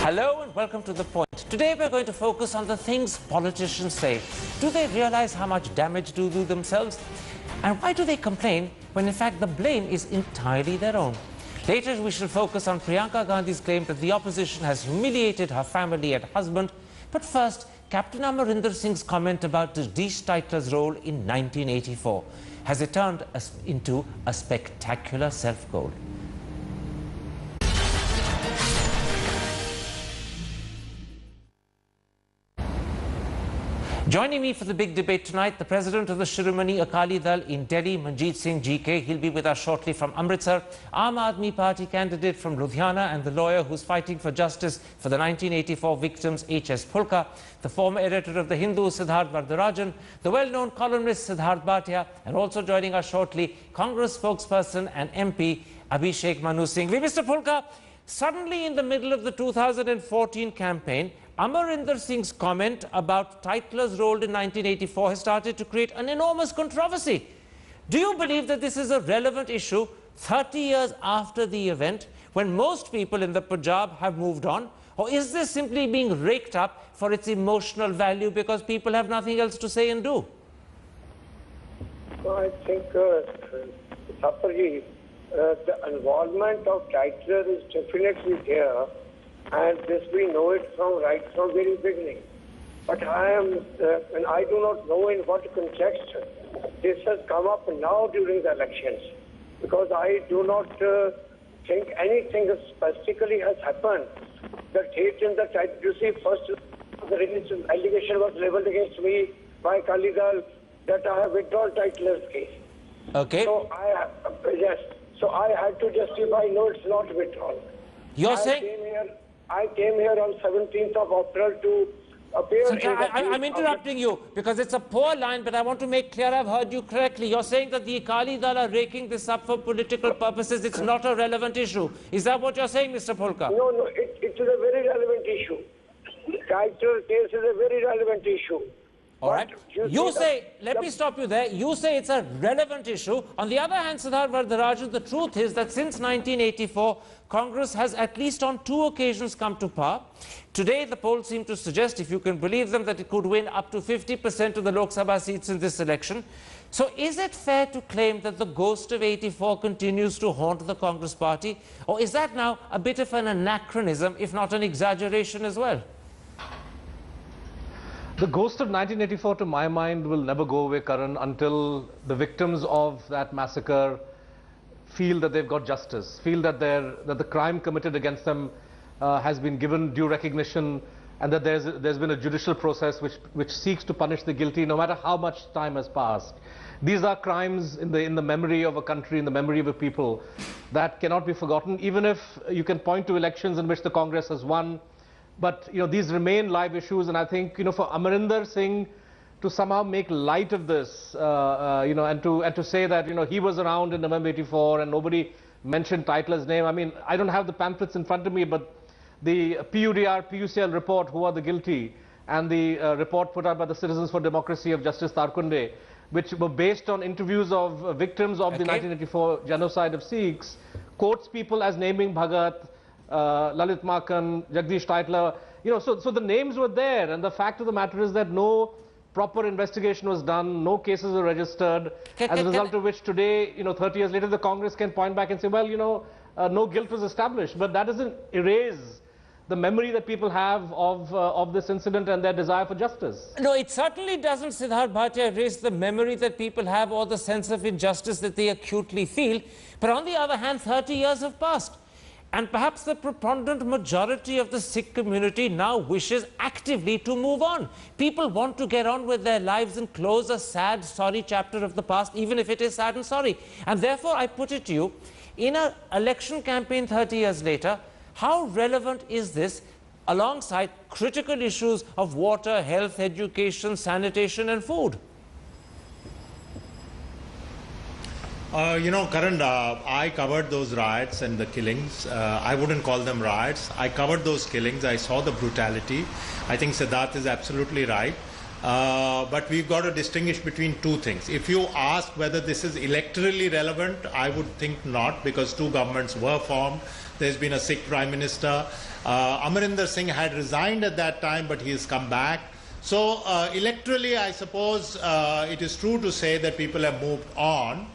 Hello and welcome to The Point. Today we're going to focus on the things politicians say. Do they realize how much damage do themselves? And why do they complain when in fact the blame is entirely their own? Later we shall focus on Priyanka Gandhi's claim that the opposition has humiliated her family and husband. But first, Captain Amarinder Singh's comment about Jagdish Tytler's role in 1984. Has it turned into a spectacular self-goal? Joining me for the big debate tonight, the President of the Shiromani Akali Dal in Delhi, Manjeet Singh GK. He'll be with us shortly from Amritsar. Aam Aadmi Party candidate from Ludhiana and the lawyer who's fighting for justice for the 1984 victims, H.S. Phulka. The former editor of The Hindu, Siddharth Vardarajan. The well-known columnist, Siddharth Bhatia. And also joining us shortly, Congress spokesperson and MP, Abhishek Manu Singhvi. Mr. Phulka, suddenly in the middle of the 2014 campaign, Amarinder Singh's comment about Tytler's role in 1984 has started to create an enormous controversy. Do you believe that this is a relevant issue 30 years after the event, when most people in the Punjab have moved on? Or is this simply being raked up for its emotional value because people have nothing else to say and do? Well, I think, Thapparji, the involvement of Tytler is definitely there. And this we know it from very beginning. But I do not know in what context this has come up now during the elections, because I do not think anything specifically has happened. The date in the Tytler, you see, first the allegation was leveled against me by Akali Dal that I have withdrawn Tytler's case. Okay. So I had to justify, no, it's not withdrawn. You're saying? I came here on 17th of April to appear. I'm interrupting you because it's a poor line, but I want to make clear I've heard you correctly. You're saying that the Akali Dal are raking this up for political purposes. It's not a relevant issue. Is that what you're saying, Mr. Phulka? No, it is a very relevant issue. Tytler case is a very relevant issue. All right. You say, let me stop you there. You say it's a relevant issue. On the other hand, Siddharth Vardarajan, the truth is that since 1984, Congress has at least on 2 occasions come to power. Today, the polls seem to suggest, if you can believe them, that it could win up to 50% of the Lok Sabha seats in this election. So is it fair to claim that the ghost of 84 continues to haunt the Congress party? Or is that now a bit of an anachronism, if not an exaggeration as well? The ghost of 1984, to my mind, will never go away, Karan, until the victims of that massacre feel that they've got justice, feel that the crime committed against them has been given due recognition, and that there's been a judicial process which seeks to punish the guilty, no matter how much time has passed. These are crimes in the memory of a country, in the memory of a people, that cannot be forgotten, even if you can point to elections in which the Congress has won. But these remain live issues, and I think for Amarinder Singh to somehow make light of this, and to say that he was around in November '84 and nobody mentioned Tytler's name. I mean, I don't have the pamphlets in front of me, but the PUCL report, who are the guilty, and the report put out by the Citizens for Democracy of Justice Tarkunde, which were based on interviews of victims of the 1984 genocide of Sikhs, quotes people as naming Bhagat, Lalit Makhan, Jagdish Tytler, so the names were there, and the fact of the matter is that no proper investigation was done, no cases were registered, as a result of which today, 30 years later, the Congress can point back and say, well, no guilt was established, but that doesn't erase the memory that people have of this incident and their desire for justice. No, it certainly doesn't, Siddharth Bhatia, erase the memory that people have or the sense of injustice that they acutely feel. But on the other hand, 30 years have passed. And perhaps the preponderant majority of the Sikh community now wishes actively to move on. People want to get on with their lives and close a sad, sorry chapter of the past, even if it is sad and sorry. And therefore, I put it to you, in an election campaign 30 years later, how relevant is this alongside critical issues of water, health, education, sanitation and food? Karan, I covered those riots and the killings. I wouldn't call them riots. I covered those killings. I saw the brutality. I think Siddharth is absolutely right. But we've got to distinguish between two things. If you ask whether this is electorally relevant, I would think not, because two governments were formed. There's been a Sikh Prime Minister. Amarinder Singh had resigned at that time, but he has come back. So electorally, I suppose it is true to say that people have moved on,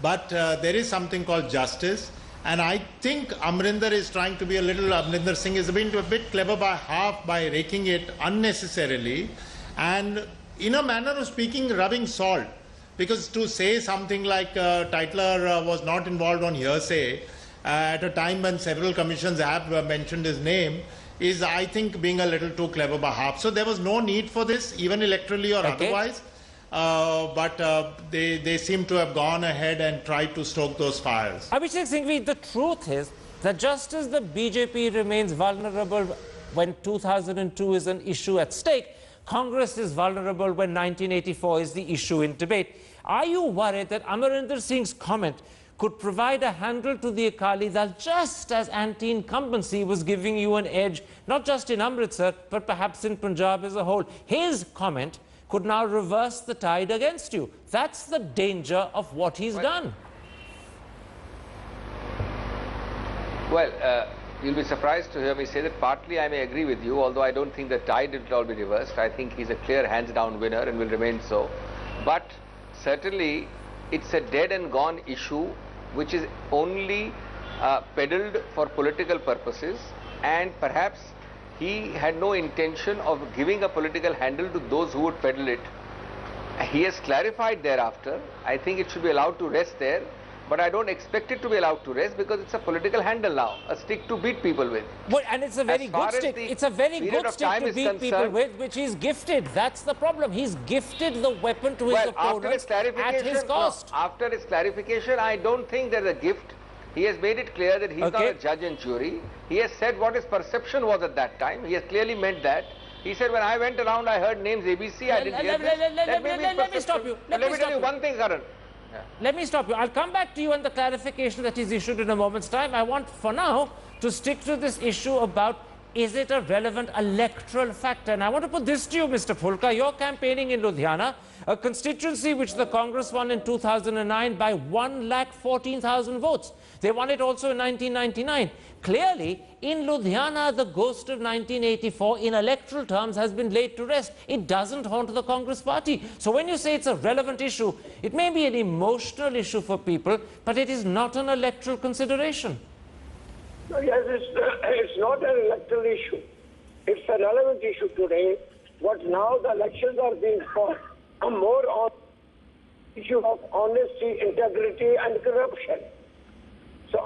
but there is something called justice. And I think Amarinder Singh is being a bit clever by half by raking it unnecessarily and, in a manner of speaking, rubbing salt. Because to say something like Titler was not involved on hearsay at a time when several commissions have mentioned his name is, I think, being a little too clever by half. So there was no need for this, even electorally or otherwise. But they seem to have gone ahead and tried to stoke those fires. Abhishek Singhvi, the truth is that just as the BJP remains vulnerable when 2002 is an issue at stake, Congress is vulnerable when 1984 is the issue in debate. Are you worried that Amarinder Singh's comment could provide a handle to the Akali Dal just as anti-incumbency was giving you an edge, not just in Amritsar, but perhaps in Punjab as a whole? His comment could now reverse the tide against you. That's the danger of what he's done. Well, you'll be surprised to hear me say that partly I may agree with you, although I don't think the tide will all be reversed. I think he's a clear hands-down winner and will remain so. But certainly, it's a dead and gone issue which is only peddled for political purposes, and perhaps he had no intention of giving a political handle to those who would peddle it. He has clarified thereafter. I think it should be allowed to rest there, but I don't expect it to be allowed to rest because it's a political handle now, a stick to beat people with. Well, and it's a very good stick. It's a very good stick to beat people with, which he's gifted. That's the problem. He's gifted the weapon to his opponents at his cost. No, after his clarification, I don't think there's a gift. He has made it clear that he's not a judge and jury. He has said what his perception was at that time. He has clearly meant that. He said, when I went around, I heard names ABC, I didn't hear this. Let me stop you. Let me tell you one thing, Karan. Let me stop you. I'll come back to you on the clarification that is issued in a moment's time. I want, for now, to stick to this issue about, is it a relevant electoral factor? And I want to put this to you, Mr. Phulka. You're campaigning in Ludhiana, a constituency which the Congress won in 2009 by 1,14,000 votes. They won it also in 1999. Clearly, in Ludhiana, the ghost of 1984 in electoral terms has been laid to rest. It doesn't haunt the Congress party. So when you say it's a relevant issue, it may be an emotional issue for people, but it is not an electoral consideration. Yes, it's not an electoral issue. It's a relevant issue today. But now the elections are being fought more on the issue of honesty, integrity, and corruption. So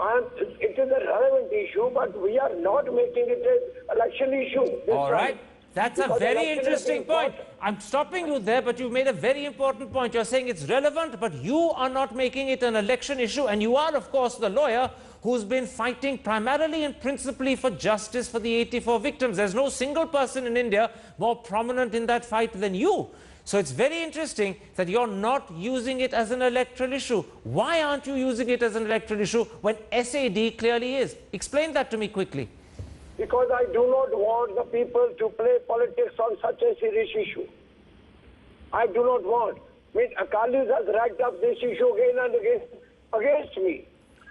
it is a relevant issue, but we are not making it an election issue. All right. That's a very interesting point. I'm stopping you there, but you've made a very important point. You're saying it's relevant, but you are not making it an election issue. And you are, of course, the lawyer who's been fighting primarily and principally for justice for the 84 victims. There's no single person in India more prominent in that fight than you. So it's very interesting that you're not using it as an electoral issue. Why aren't you using it as an electoral issue when SAD clearly is? Explain that to me quickly. Because I do not want the people to play politics on such a serious issue. I do not want. I mean, Akalis has racked up this issue again and again against me.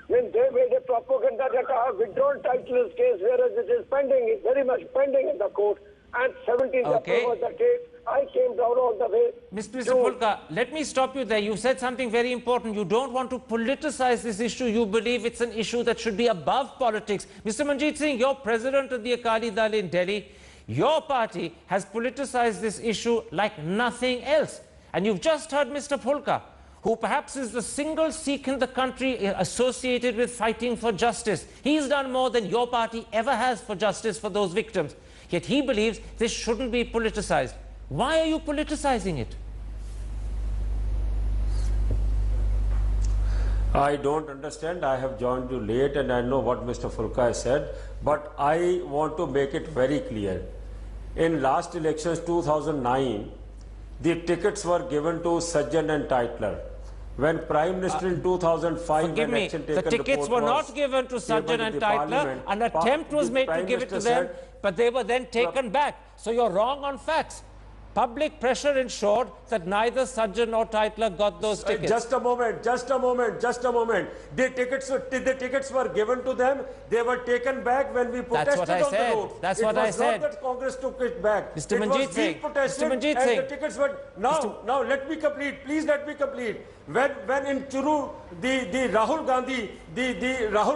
When they made a propaganda that I have withdrawn Titler's case, whereas it is pending, very much pending in the court, and 17th April was the date. I came down all the way. Mr. Phulka, let me stop you there. You said something very important. You don't want to politicize this issue. You believe it's an issue that should be above politics. Mr. Manjeet Singh, you're president of the Akali Dal in Delhi. Your party has politicized this issue like nothing else. And you've just heard Mr. Phulka, who perhaps is the single Sikh in the country associated with fighting for justice. He's done more than your party ever has for justice for those victims. Yet he believes this shouldn't be politicized. Why are you politicizing it? I don't understand. I have joined you late and I know what Mr. Phulka has said, but I want to make it very clear. In last elections 2009, the tickets were given to Sajjan and Titler. When Prime Minister in 2005, forgive me, the tickets were not given to Sajjan and Titler. An attempt was made to give it to them, but they were then taken back. So you're wrong on facts. Public pressure ensured that neither Sajjan nor Tytler got those tickets. Just a moment. The tickets were given to them. They were taken back when we protested on the road. That's what I said. It was not that Congress took it back. Mr. Manjeet Singh. Mr. Manjeet Singh. The tickets were... Now, let me complete. Please let me complete. When in Churu, the Rahul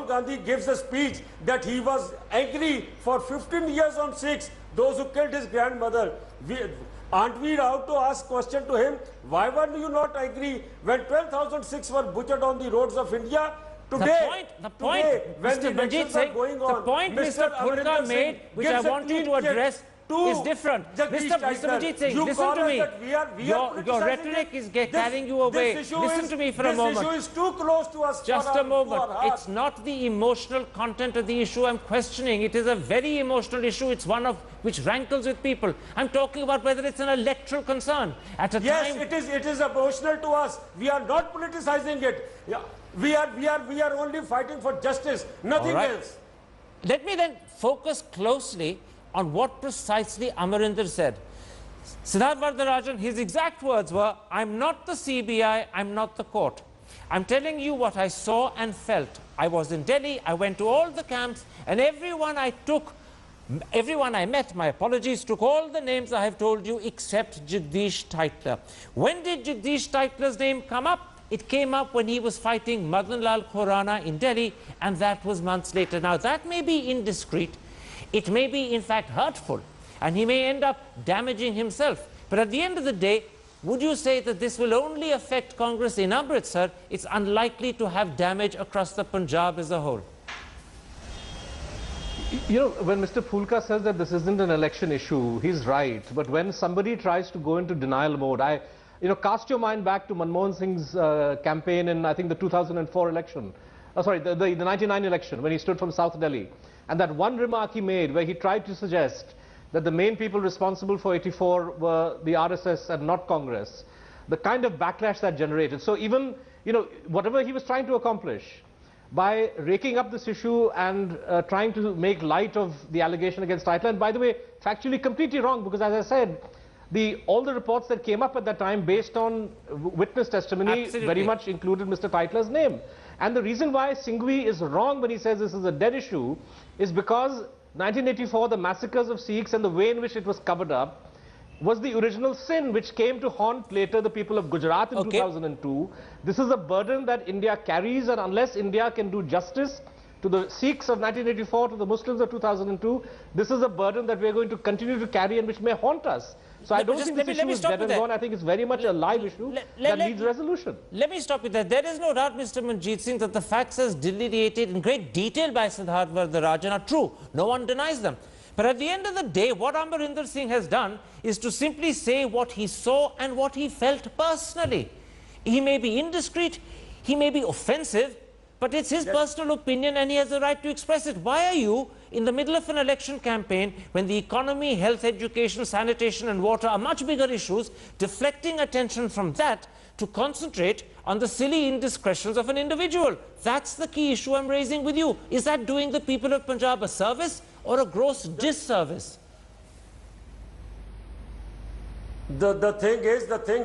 Gandhi gives a speech that he was angry for 15 years on Sikhs, those who killed his grandmother. Aren't we allowed to ask question to him? Why were you not angry when 12,000 Sikhs were butchered on the roads of India? Today, the point, when Mr. Manjeet Singh, the point Mr. Phulka made, which I want you to address, is different. Mr. Manjeet Singh, listen to me. Your rhetoric is carrying you away. Listen to me for a moment. This issue is too close to us. Just a moment. It's not the emotional content of the issue I'm questioning. It is a very emotional issue. It's one of which rankles with people. I'm talking about whether it's an electoral concern. At a yes, time, it is emotional to us. We are not politicizing it. Yeah. We are only fighting for justice, nothing else. Let me then focus closely on what precisely Amarinder said. Siddharth Varadarajan, his exact words were, I'm not the CBI, I'm not the court. I'm telling you what I saw and felt. I was in Delhi, I went to all the camps, and everyone I met, my apologies, took all the names I have told you except Jagdish Tytler. When did Jagdish Tytler's name come up? It came up when he was fighting Madan Lal Khurana in Delhi, and that was months later. Now, that may be indiscreet. It may be, in fact, hurtful, and he may end up damaging himself. But at the end of the day, would you say that this will only affect Congress in Amritsar? It's unlikely to have damage across the Punjab as a whole. You know, when Mr. Phulka says that this isn't an election issue, he's right. But when somebody tries to go into denial mode, cast your mind back to Manmohan Singh's campaign in, I think, the 2004 election. The 99 election, when he stood from South Delhi. And that one remark he made where he tried to suggest that the main people responsible for 84 were the RSS and not Congress, the kind of backlash that generated. So even, whatever he was trying to accomplish, by raking up this issue and trying to make light of the allegation against Tytler, and by the way, factually completely wrong, because as I said, all the reports that came up at that time based on witness testimony very much included Mr. Tytler's name. And the reason why Singhvi is wrong when he says this is a dead issue is because 1984, the massacres of Sikhs and the way in which it was covered up was the original sin which came to haunt later the people of Gujarat in 2002. This is a burden that India carries, and unless India can do justice to the Sikhs of 1984, to the Muslims of 2002, this is a burden that we are going to continue to carry and which may haunt us. So I don't think this issue is dead and gone. I think it's very much a live issue that needs resolution. Let me stop you there. There is no doubt, Mr. Manjeet Singh, that the facts as delineated in great detail by Siddharth Varadarajan are true. No one denies them. But at the end of the day, what Amarinder Singh has done is to simply say what he saw and what he felt personally. He may be indiscreet, he may be offensive, but it's his personal opinion and he has the right to express it. Why are you, in the middle of an election campaign, when the economy, health, education, sanitation and water are much bigger issues, deflecting attention from that to concentrate on the silly indiscretions of an individual? That's the key issue I'm raising with you. Is that doing the people of Punjab a service or a gross disservice? The thing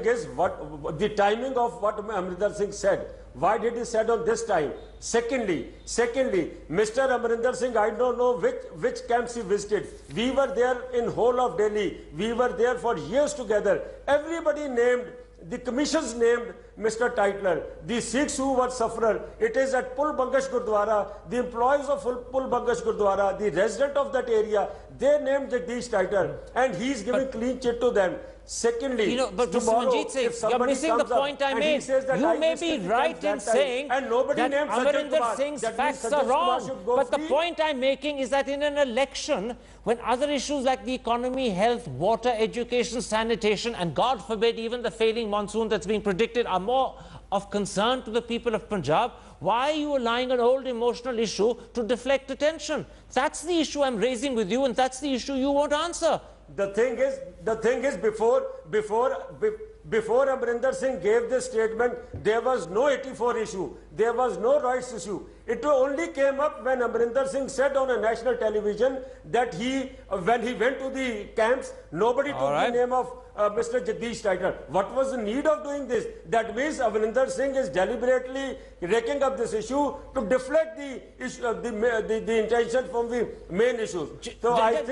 is what the timing of what Amarinder Singh said. Why did he said on this time? Secondly, Mr. Amarinder Singh, I don't know which camps he visited. We were there in whole of Delhi. We were there for years together. Everybody named, the commissions named Mr. Tytler. The Sikhs who were sufferers, it is at Pul Bangash Gurdwara, the employees of Pul Bangash Gurdwara, the resident of that area, they named Jagdish Tytler, and he's giving clean chit to them. Secondly, but Mr. Manjeet Singh, you're missing the point I made. You may be right in saying that Amarinder Singh's facts are wrong, but the point I'm making is that in an election, when other issues like the economy, health, water, education, sanitation, and God forbid even the failing monsoon that's being predicted are more of concern to the people of Punjab, why are you allowing an old emotional issue to deflect attention? That's the issue I'm raising with you, and that's the issue you won't answer. The thing is, before Amarinder Singh gave this statement, there was no 84 issue. there was no rights issue. It only came up when Amrinder Singh said on a national television that when he went to the camps, nobody took the name of Mr. Jagdish Titler. What was the need of doing this? That means Amrinder Singh is deliberately raking up this issue to deflect the issue, the intention from the main issues. So that's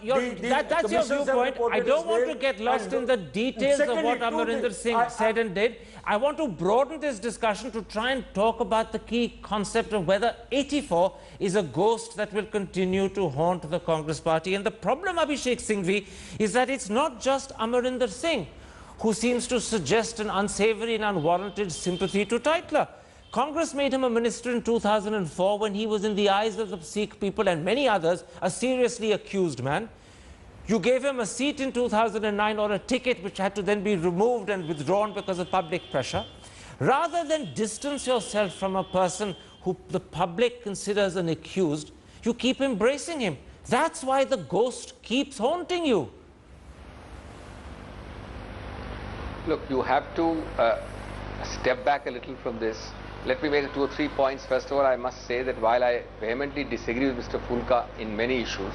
your viewpoint. I don't want to get lost in the details of what Amrinder Singh said and did. I want to broaden this discussion to try and talk about the key concept of whether 84 is a ghost that will continue to haunt the Congress party. And the problem, Abhishek Singhvi, is that it's not just Amrinder Singh who seems to suggest an unsavory and unwarranted sympathy to Titler. Congress made him a minister in 2004 when he was, in the eyes of the Sikh people and many others, a seriously accused man. You gave him a seat in 2009 or a ticket which had to then be removed and withdrawn because of public pressure. Rather than distance yourself from a person who the public considers an accused, you keep embracing him. That's why the ghost keeps haunting you. Look, you have to step back a little from this. Let me make 2 or 3 points. First of all, I must say that while I vehemently disagree with Mr. Fulka in many issues,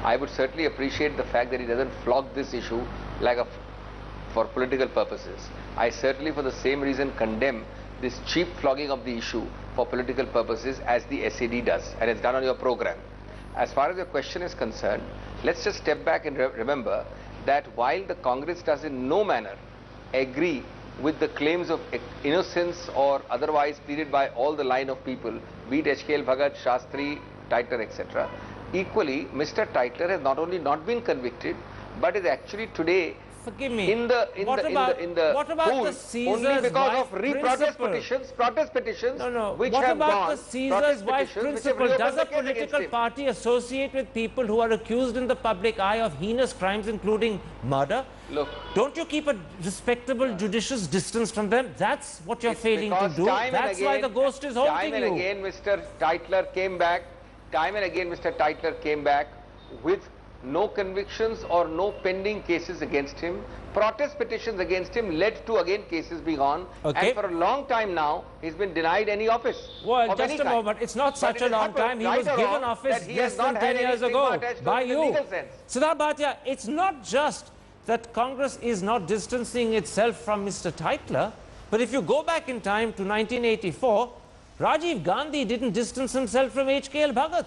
I would certainly appreciate the fact that he doesn't flog this issue for political purposes. I certainly, for the same reason, condemn this cheap flogging of the issue for political purposes as the SAD does, and it's done on your program. As far as your question is concerned, let's just step back and remember that while the Congress does in no manner agree with the claims of innocence or otherwise pleaded by all the line of people, be it HKL Bhagat, Shastri, Titler, etc. Equally, Mr. Titler has not only not been convicted, but is actually today Forgive me. What about the Caesar's only because wife of protest petitions which what have about gone, the Caesar's wife principle? Does a political party associate with people who are accused in the public eye of heinous crimes, including murder? Look, don't you keep a respectable judicious distance from them? That's what you're failing to do. That's why the ghost is haunting you. Time and again, Mr. Titler came back. Time and again, Mr. Titler came back with no convictions or no pending cases against him. Protest petitions against him led to again cases being on. And for a long time now, he's been denied any office. Well, just a moment. It's not such a long time. He was given office less than 10 years ago by you. Siddharth Bhatia, it's not just that Congress is not distancing itself from Mr. Titler, but if you go back in time to 1984, Rajiv Gandhi didn't distance himself from HKL Bhagat.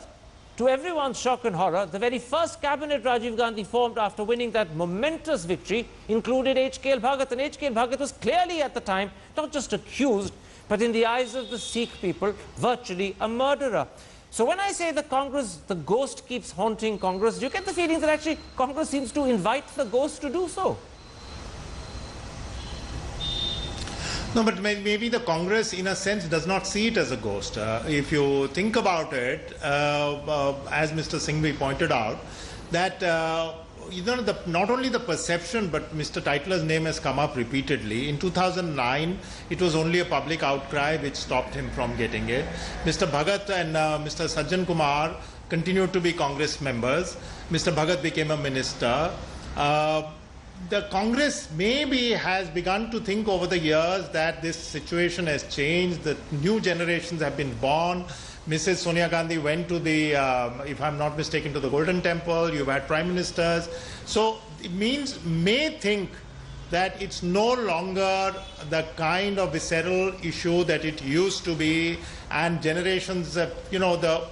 To everyone's shock and horror, the very first cabinet Rajiv Gandhi formed after winning that momentous victory included HKL Bhagat. And HKL Bhagat was clearly at the time not just accused, but in the eyes of the Sikh people, virtually a murderer. So when I say the ghost keeps haunting Congress, do you get the feeling that actually Congress seems to invite the ghost to do so? No, but maybe the Congress, in a sense, does not see it as a ghost. If you think about it, as Mr. Singhvi pointed out, that not only the perception, but Mr. Titler's name has come up repeatedly. In 2009, it was only a public outcry which stopped him from getting it. Mr. Bhagat and Mr. Sajjan Kumar continued to be Congress members. Mr. Bhagat became a minister. The Congress maybe has begun to think over the years that this situation has changed, that new generations have been born. Mrs. Sonia Gandhi went to the, if I'm not mistaken, to the Golden Temple. You've had prime ministers. So it may think that it's no longer the kind of visceral issue that it used to be, and generations, the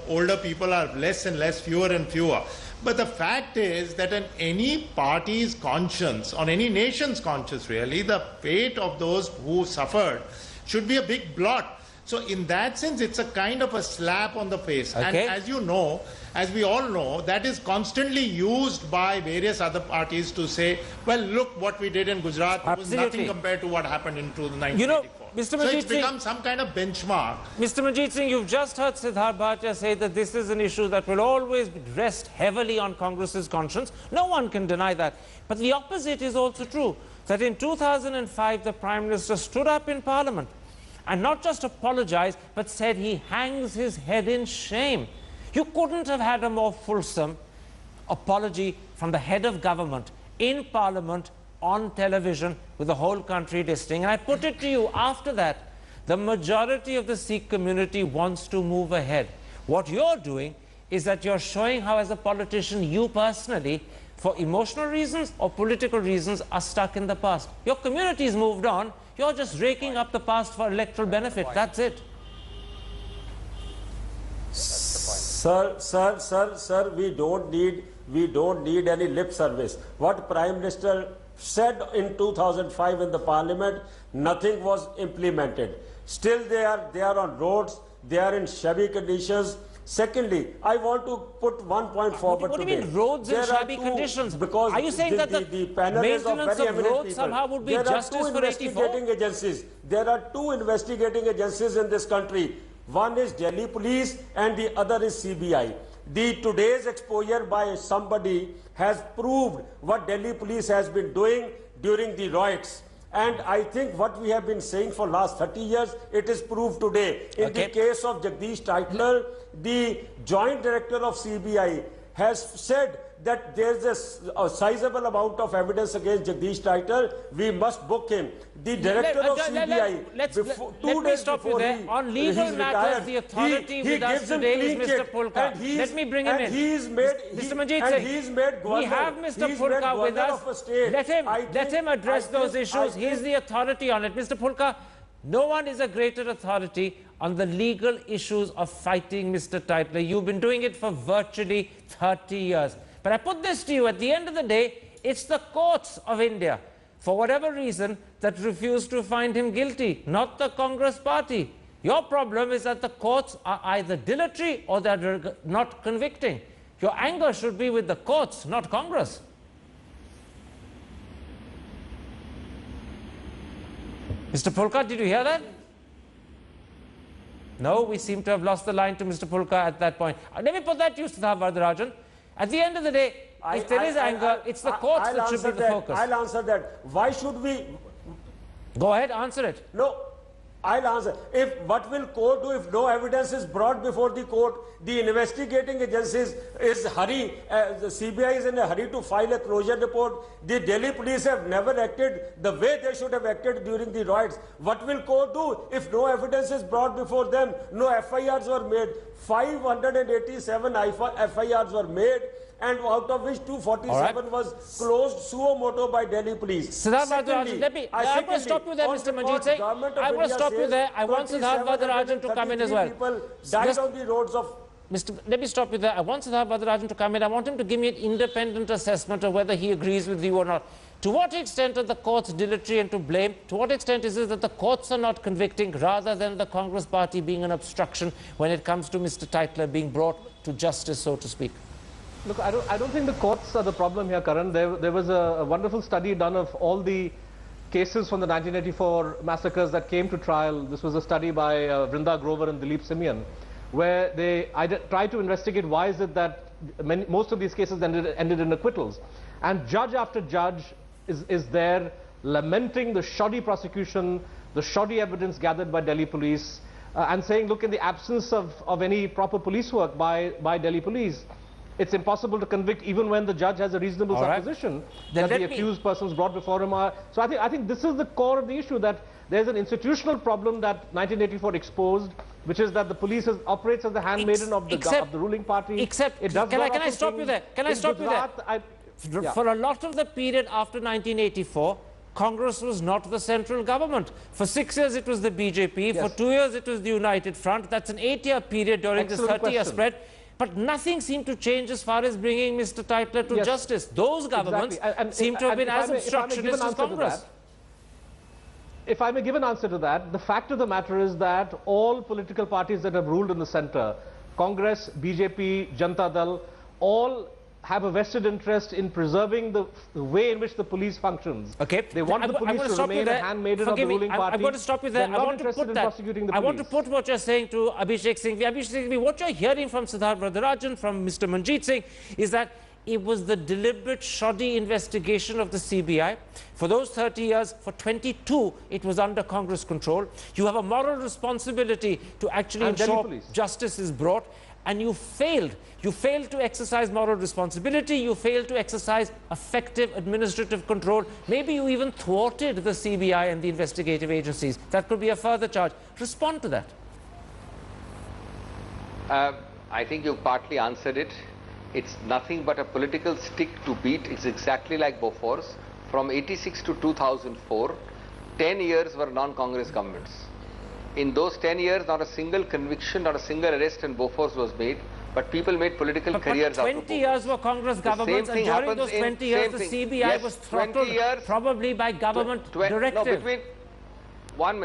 older people are less and less, fewer and fewer. But the fact is that in any party's conscience, on any nation's conscience really, the fate of those who suffered should be a big blot. So in that sense, it's a kind of a slap on the face. Okay. And as you know, as we all know, that is constantly used by various other parties to say, well, look what we did in Gujarat. It was nothing compared to what happened in 1984. Mr. So it's become some kind of benchmark. Mr. Manjeet Singh, you've just heard Siddharth Bhatia say that this is an issue that will always rest heavily on Congress's conscience. No one can deny that. But the opposite is also true, that in 2005, the Prime Minister stood up in Parliament and not just apologized, but said he hangs his head in shame. You couldn't have had a more fulsome apology from the head of government in Parliament, on television, with the whole country listening. And I put it to you after that, The majority of the Sikh community wants to move ahead. What you're doing is that you're showing how, as a politician, you personally, for emotional reasons or political reasons, are stuck in the past. Your community's moved on. You're just raking up the past for electoral benefit. That's it. Sir, we don't need any lip service. What Prime Minister said in 2005 in the Parliament, nothing was implemented. Still they are on roads, they are in shabby conditions. Secondly, I want to put one point forward. What do you mean roads in shabby conditions? Because are you saying that the maintenance of roads somehow would be justice for 84? There are two investigating agencies in this country. One is Delhi Police and the other is CBI. Today's exposure by somebody has proved what Delhi Police has been doing during the riots. And I think what we have been saying for last 30 years, it is proved today. In the case of Jagdish Titler, the Joint Director of CBI has said that there is a sizable amount of evidence against Jagdish Titler. We must book him. The Director of CBI, let me stop you there. On legal matters, the authority with us today is Mr. Pulka. Let me bring him in. Mr. Manjeet Singh, we have Mr. Pulka with us. Let him address those issues. He is the authority on it. Mr. Pulka, no one is a greater authority on the legal issues of fighting Mr. Titler. You've been doing it for virtually 30 years. But I put this to you, at the end of the day, it's the courts of India, for whatever reason, that refuse to find him guilty, not the Congress party. Your problem is that the courts are either dilatory or they're not convicting. Your anger should be with the courts, not Congress. Mr. Pulka, did you hear that? No, we seem to have lost the line to Mr. Pulka at that point. Let me put that to you, Siddharth Varadarajan. At the end of the day, if there is anger, it's the courts that should be the focus. I'll answer that. Why should we... Go ahead, answer it. No, I'll answer. What will court do if no evidence is brought before the court? The investigating agencies is hurry. The CBI is in a hurry to file a closure report. The Delhi police have never acted the way they should have acted during the riots. What will court do if no evidence is brought before them? No FIRs were made. 587 FIRs were made, and out of which 247 was closed suo moto by Delhi police. Siddharth Varadarajan, I'm going to stop you there, Mr. Manjeet Singh. I'm going to stop you there. I want Siddharth Varadarajan to come in as well. People died on the roads of... Let me stop you there. I want Siddharth Varadarajan to come in. I want him to give me an independent assessment of whether he agrees with you or not. To what extent are the courts dilatory and to blame? To what extent is it that the courts are not convicting rather than the Congress party being an obstruction when it comes to Mr. Titler being brought to justice, so to speak? Look, I don't think the courts are the problem here, Karan. There was a wonderful study done of all the cases from the 1984 massacres that came to trial. This was a study by Vrinda Grover and Dilip Simian, where they tried to investigate why is it that most of these cases ended in acquittals. And judge after judge is there lamenting the shoddy prosecution, the shoddy evidence gathered by Delhi police, and saying, look, in the absence of any proper police work by Delhi police, it's impossible to convict even when the judge has a reasonable supposition that the accused persons brought before him are... So I think this is the core of the issue, that there's an institutional problem that 1984 exposed, which is that the police operates as the handmaiden of the ruling party. Can I stop you there? Can I stop you there? For a lot of the period after 1984, Congress was not the central government. For 6 years it was the BJP, for 2 years it was the United Front. That's an 8-year period during this 30-year spread. But nothing seemed to change as far as bringing Mr. Titler to justice. Those governments seem to have been as obstructionist as Congress. If I may give an answer to that, the fact of the matter is that all political parties that have ruled in the center, Congress, BJP, Janata Dal, all have a vested interest in preserving the way in which the police functions. Okay. They want the police to remain a handmaiden of the ruling party. I'm going to stop you there. I want to put what you're saying to Abhishek Singhvi. Abhishek Singhvi, what you're hearing from Siddharth Varadarajan, from Mr. Manjeet Singh, is that it was the deliberate, shoddy investigation of the CBI. For those 30 years, for 22, it was under Congress control. You have a moral responsibility to actually ensure justice is brought. and you failed. You failed to exercise moral responsibility. You failed to exercise effective administrative control. Maybe you even thwarted the CBI and the investigative agencies. That could be a further charge. Respond to that. I think you partly answered it. It's nothing but a political stick to beat. It's exactly like Bofors. From 86 to 2004, 10 years were non-Congress governments. In those 10 years, not a single conviction, not a single arrest in Bofors was made, but people made political careers out of Bofors. 20 years were Congress governments, and during those 20 years, the CBI was throttled probably by government directive. No, one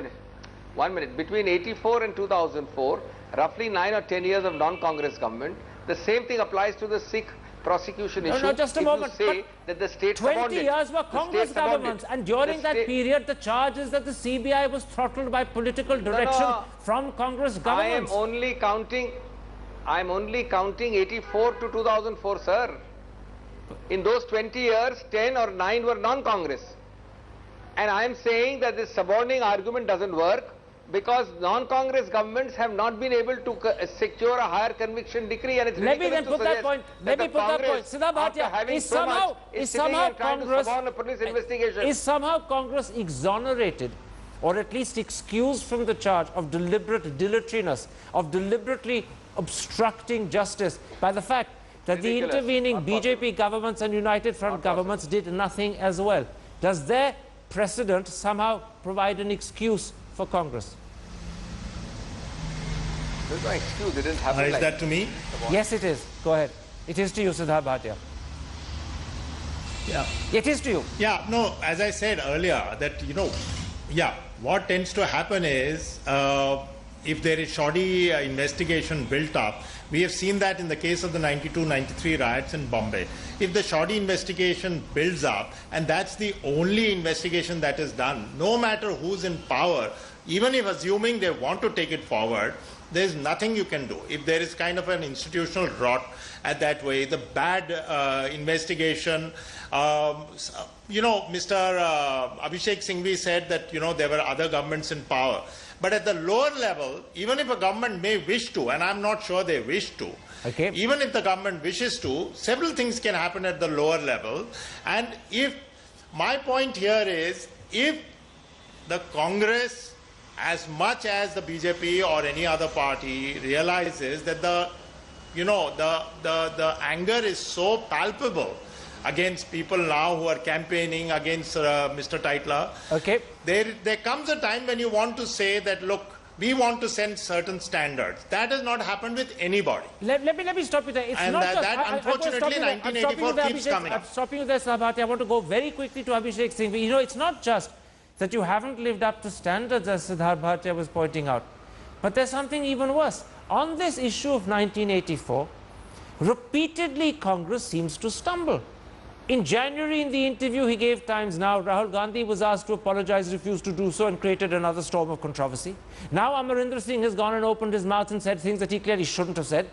minute. Between 84 and 2004, roughly 9 or 10 years of non-Congress government. The same thing applies to the Sikh prosecution issue. No, just a moment. If you say that the state 20 years were Congress governments, and during that period, the charge is that the CBI was throttled by political direction from Congress governments. I am only counting 84 to 2004, sir. In those 20 years, 10 or 9 were non-Congress. And I am saying that this subordinating argument doesn't work, because non-Congress governments have not been able to secure a higher conviction decree, and it's Let me then put that point. Let me put that point. Siddha Bhatia, is somehow Congress exonerated, or at least excused from the charge of deliberate dilatoriness, of deliberately obstructing justice by the fact that the intervening BJP governments and United Front governments did nothing as well? Does their precedent somehow provide an excuse for Congress? There's no excuse. It didn't happen. Is that to me? Yes, it is. Go ahead. It is to you, Siddha Bhatia. Yeah. It is to you. Yeah, no, as I said earlier, that, what tends to happen is, if there is shoddy investigation built up, we have seen that in the case of the 92-93 riots in Bombay. If the shoddy investigation builds up, and that's the only investigation that is done, no matter who's in power, even if assuming they want to take it forward, there's nothing you can do. If there is kind of an institutional rot at that way, the bad investigation, Mr. Abhishek Singhvi said that, there were other governments in power. But at the lower level, even if a government may wish to, and I'm not sure they wish to, even if the government wishes to, several things can happen at the lower level. And my point here is, if the Congress, as much as the BJP or any other party, realizes that the anger is so palpable against people now who are campaigning against Mr. Tytla. There comes a time when you want to say that, look, we want to send certain standards. That has not happened with anybody. Let me stop you there. It's and not that unfortunately 1984 keeps coming up. I'm stopping you there, Sabhati. I want to go very quickly to Abhishek Singhvi. It's not just that you haven't lived up to standards, as Siddharth Bhatia was pointing out, but there's something even worse. On this issue of 1984, repeatedly Congress seems to stumble. In January, in the interview he gave Times Now, Rahul Gandhi was asked to apologize, refused to do so, and created another storm of controversy. Now Amarinder Singh has gone and opened his mouth and said things that he clearly shouldn't have said.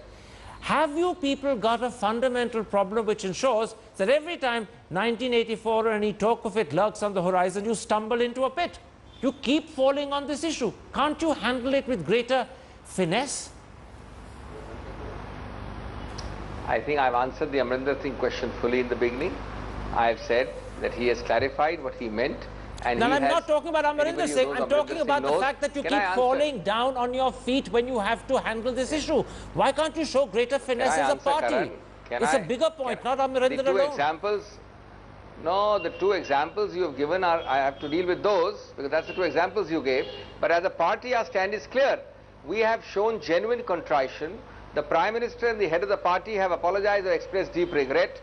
Have you people got a fundamental problem which ensures that every time 1984 or any talk of it lurks on the horizon, you stumble into a pit? You keep falling on this issue. Can't you handle it with greater finesse? I think I've answered the Amarinder Singh question fully in the beginning. I've said that he has clarified what he meant. And I'm not talking about Amarinder Singh. I'm talking about the fact that you keep falling down on your feet when you have to handle this issue. Why can't you show greater finesse as a party? It's a bigger point, not Amarinder alone. The two examples you have given I have to deal with those, because that's the two examples you gave. But as a party, our stand is clear. We have shown genuine contrition. The Prime Minister and the head of the party have apologized or expressed deep regret.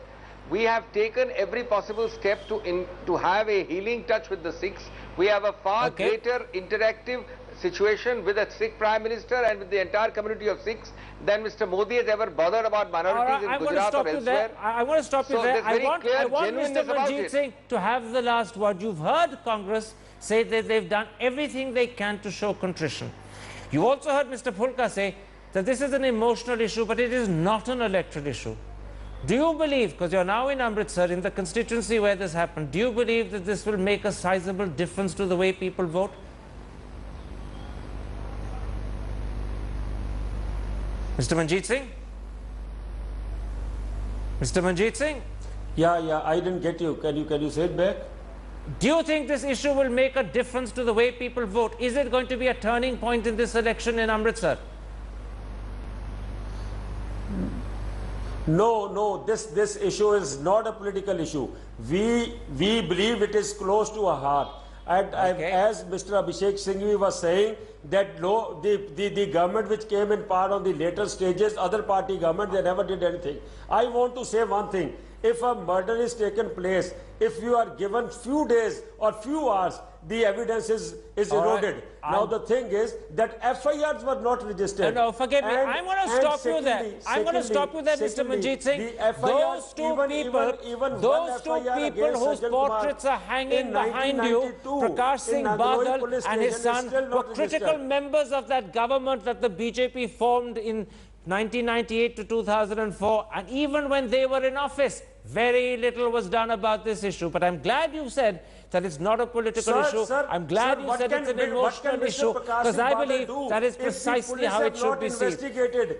We have taken every possible step to have a healing touch with the Sikhs. We have a far greater interactive situation with the Sikh Prime Minister and with the entire community of Sikhs than Mr. Modi has ever bothered about minorities in Gujarat or elsewhere. I want to stop you there. I want Mr. Manjeet Singh to have the last word. You've heard Congress say that they've done everything they can to show contrition. You also heard Mr. Phulka say that this is an emotional issue, but it is not an electoral issue. Do you believe, because you're now in Amritsar, in the constituency where this happened, do you believe that this will make a sizable difference to the way people vote? Mr. Manjeet Singh? Mr. Manjeet Singh? Yeah, I didn't get you. Can you say it back? Do you think this issue will make a difference to the way people vote? Is it going to be a turning point in this election in Amritsar? No, this issue is not a political issue. We believe it is close to our heart. And Okay. as Mr. Abhishek Singhvi was saying, that the government which came in power on the later stages, other party government, they never did anything. I want to say one thing. If a murder is taken place, if you are given few days or few hours, the evidence is All right. eroded. Now the thing is that FIRs were not registered. No, forgive me. I'm going to stop you there. I'm going to stop you there, Mr. Manjeet Singh. Those two people whose portraits are hanging behind you, Prakash Singh Badal and his son, were critical members of that government that the BJP formed in 1998 to 2004, and even when they were in office, very little was done about this issue. But I'm glad you said that it's not a political issue. I'm glad you said it's an emotional issue, because I believe that is precisely how it should be seen.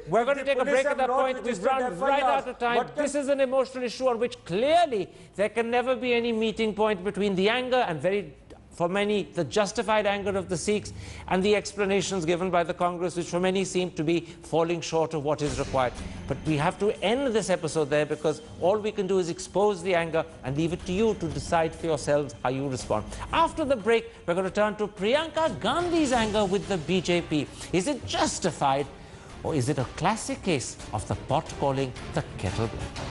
We're going to take a break at that point. We've run right out of time. This is an emotional issue on which clearly there can never be any meeting point between the anger and for many, the justified anger of the Sikhs and the explanations given by the Congress, which for many seem to be falling short of what is required. But we have to end this episode there, because all we can do is expose the anger and leave it to you to decide for yourselves how you respond. After the break, we're going to turn to Priyanka Gandhi's anger with the BJP. Is it justified, or is it a classic case of the pot calling the kettle black?